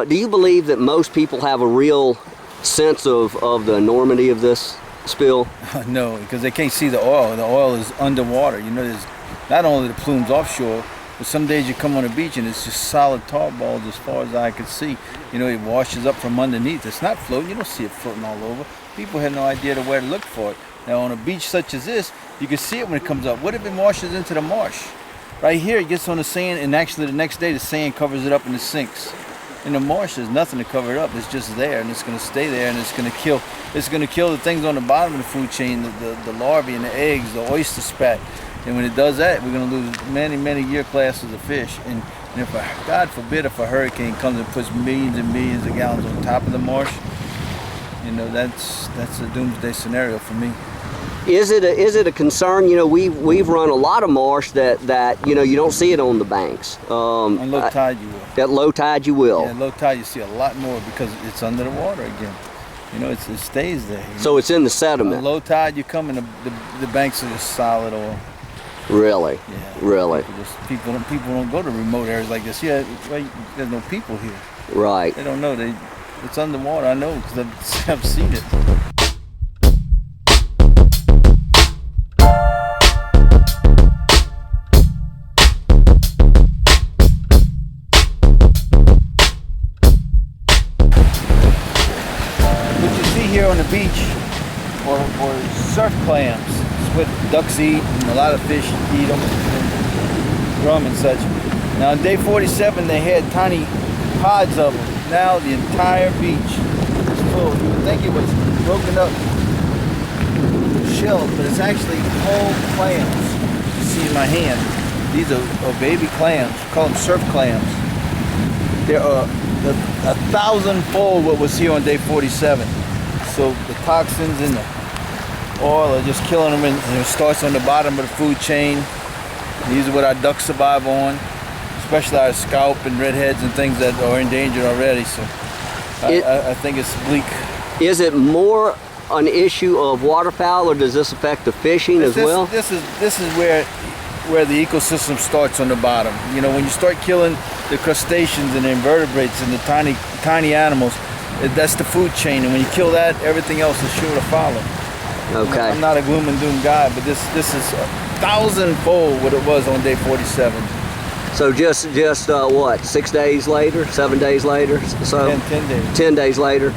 do you believe that most people have a real sense of the enormity of this spill? No, because they can't see the oil. The oil is underwater. You know, there's not only the plumes offshore, but some days you come on the beach and it's just solid tar balls as far as I can see. You know, it washes up from underneath. It's not floating. You don't see it floating all over. People have no idea where to look for it. Now, on a beach such as this, you can see it when it comes up. What if it washes into the marsh? Right here, it gets on the sand, and actually the next day the sand covers it up and it sinks. In the marsh, there's nothing to cover it up. It's just there, and it's going to stay there, and it's going to kill. It's going to kill the things on the bottom of the food chain, the larvae and the eggs, the oyster spat. And when it does that, we're going to lose many, many year classes of fish. And if God forbid, if a hurricane comes and puts millions and millions of gallons on top of the marsh, you know, that's a doomsday scenario for me. Is it a concern? You know, we've run a lot of marsh that you know, you don't see it on the banks. On low tide you will. At low tide you will. Yeah, at low tide you see a lot more because it's under the water again. You know, it stays there. So it's in the sediment. On low tide you come and the banks are just solid oil. Really? Yeah. Really? People don't go to remote areas like this. Yeah, there's no people here. Right. They don't know. It's underwater. I know because I've seen it. Here on the beach or surf clams. It's what ducks eat and a lot of fish eat them, and drum and such. Now on day 47 they had tiny pods of them. Now the entire beach is full. You would think it was broken up shells, but it's actually whole clams. You see in my hand, these are baby clams. We call them surf clams. They're 1,000-fold what was here on day 47. So the toxins in the oil are just killing them, and it starts on the bottom of the food chain. These are what our ducks survive on, especially our scaup and redheads and things that are endangered already. So I think it's bleak. Is it more an issue of waterfowl, or does this affect the fishing as well? This is where the ecosystem starts on the bottom. You know, when you start killing the crustaceans and the invertebrates and the tiny animals, that's the food chain, and when you kill that, everything else is sure to follow. Okay. I'm not a gloom and doom guy, but this is 1,000-fold what it was on day 47. So just what, 6 days later, 7 days later? So 10 days. 10 days later.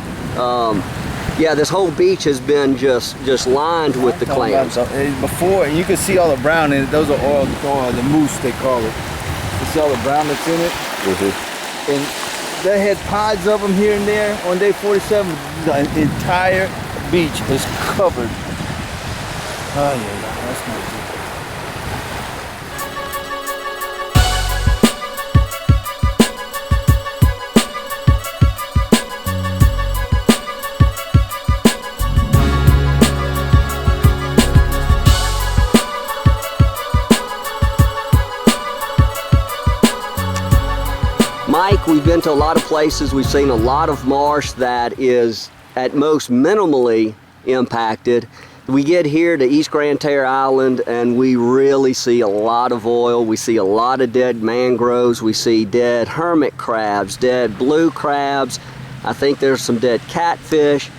Yeah, this whole beach has been just lined with the clams. Before, you can see all the brown in it. Those are oil, the mousse they call it. You see all the brown that's in it? Mm-hmm. And they had pods of them here and there. On day 47, the entire beach is covered. Oh yeah, that's not good. Mike, we've been to a lot of places. We've seen a lot of marsh that is at most minimally impacted. We get here to East Grand Terre Island and we really see a lot of oil. We see a lot of dead mangroves. We see dead hermit crabs, dead blue crabs. I think there's some dead catfish.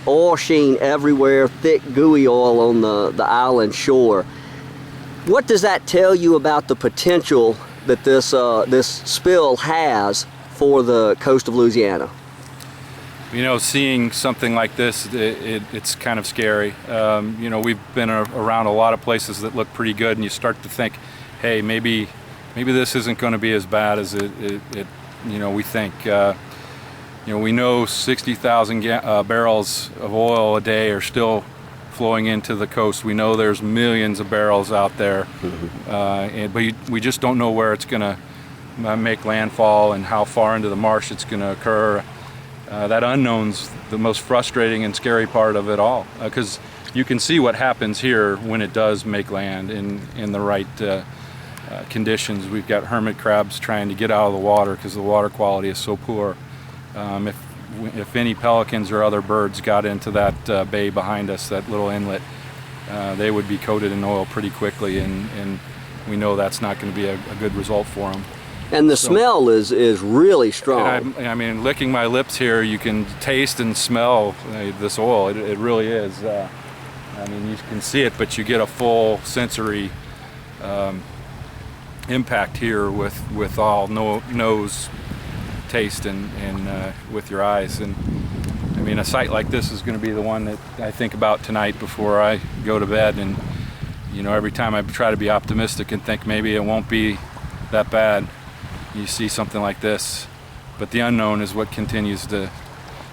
Oil sheen everywhere, thick gooey oil on the island shore. What does that tell you about the potential that this spill has for the coast of Louisiana? You know, seeing something like this, it's kind of scary. You know, we've been around a lot of places that look pretty good, and you start to think, hey, maybe this isn't going to be as bad as it you know, we think. You know, we know 60,000 barrels of oil a day are still flowing into the coast. We know there's millions of barrels out there, but we just don't know where it's going to make landfall and how far into the marsh it's going to occur. That unknown's the most frustrating and scary part of it all, because you can see what happens here when it does make land in the right conditions. We've got hermit crabs trying to get out of the water because the water quality is so poor. If any pelicans or other birds got into that bay behind us, that little inlet, they would be coated in oil pretty quickly, and we know that's not going to be a good result for them. And the So- smell is really strong. And I mean, licking my lips here, you can taste and smell this oil. It really is. I mean, you can see it, but you get a full sensory impact here with all nose, taste, and with your eyes. And I mean, a sight like this is going to be the one that I think about tonight before I go to bed. And you know, every time I try to be optimistic and think maybe it won't be that bad, you see something like this. But the unknown is what continues to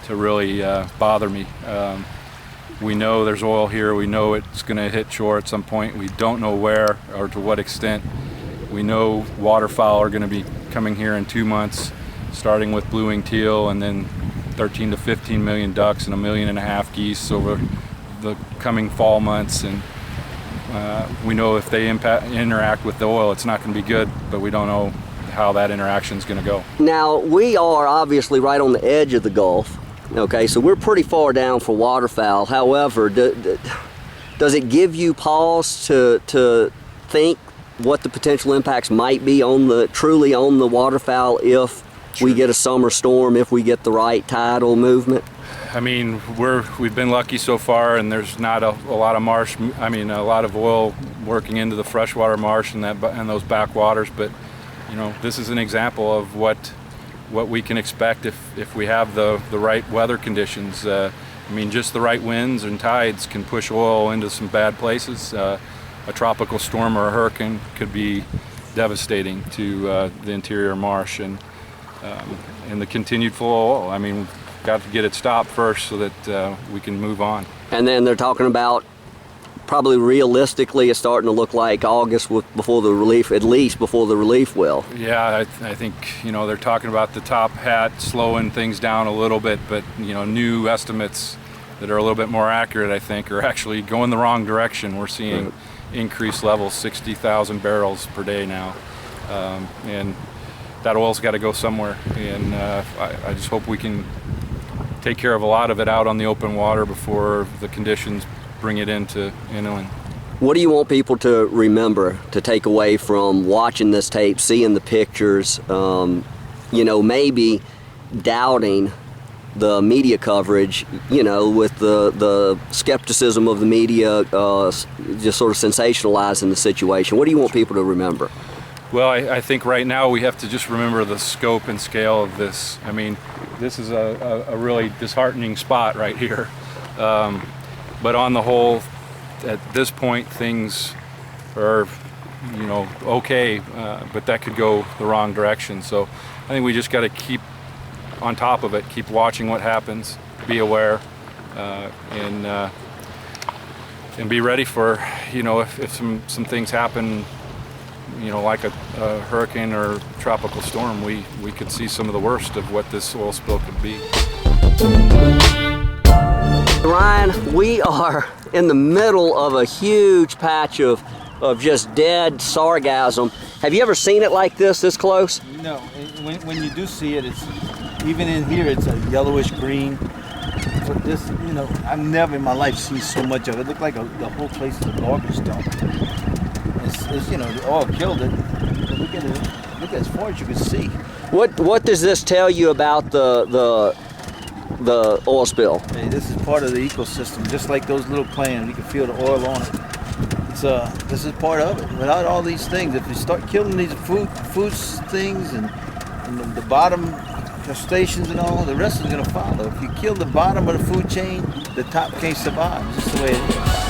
really bother me. We know there's oil here. We know it's going to hit shore at some point. We don't know where or to what extent. We know waterfowl are going to be coming here in 2 months, starting with blue-winged teal, and then 13 to 15 million ducks and 1.5 million geese over the coming fall months. And we know if they interact with the oil, it's not going to be good, but we don't know how that interaction is going to go. Now, we are obviously right on the edge of the Gulf, okay, so we're pretty far down for waterfowl. However, does it give you pause to think what the potential impacts might be truly on the waterfowl if we get a summer storm, if we get the right tidal movement? I mean, we've been lucky so far, and there's not a lot of marsh. I mean, a lot of oil working into the freshwater marsh and those backwaters. But you know, this is an example of what we can expect if we have the right weather conditions. I mean, just the right winds and tides can push oil into some bad places. A tropical storm or a hurricane could be devastating to the interior marsh and the continued flow of oil. I mean, we've got to get it stopped first so that we can move on. And then they're talking about probably realistically it's starting to look like August before the relief, at least before the relief will. Yeah, I think, you know, they're talking about the top hat slowing things down a little bit, but you know, new estimates that are a little bit more accurate, I think, are actually going the wrong direction. We're seeing increased levels, 60,000 barrels per day now, and that oil's got to go somewhere. And I just hope we can take care of a lot of it out on the open water before the conditions bring it into inland. What do you want people to remember, to take away from watching this tape, seeing the pictures, you know, maybe doubting the media coverage, you know, with the skepticism of the media just sort of sensationalizing the situation? What do you want people to remember? Well, I think right now we have to just remember the scope and scale of this. I mean, this is a really disheartening spot right here. But on the whole, at this point, things are, you know, okay, but that could go the wrong direction. So I think we just got to keep on top of it, keep watching what happens, be aware, and be ready for, you know, if some things happen, you know, like a hurricane or tropical storm, we could see some of the worst of what this oil spill could be. Ryan, we are in the middle of a huge patch of just dead sargassum. Have you ever seen it like this close? No, when you do see it, it's even in here, it's a yellowish green. But this, you know, I've never in my life seen so much of it. It looked like the whole place is a garbage dump. It's, you know, the oil killed it. But look at it. Look as far as you can see. What does this tell you about the oil spill? Hey, this is part of the ecosystem, just like those little plants. You can feel the oil on it. This is part of it. Without all these things, if you start killing these food things and the bottom crustaceans and all, the rest is going to follow. If you kill the bottom of the food chain, the top can't survive. It's just the way it is.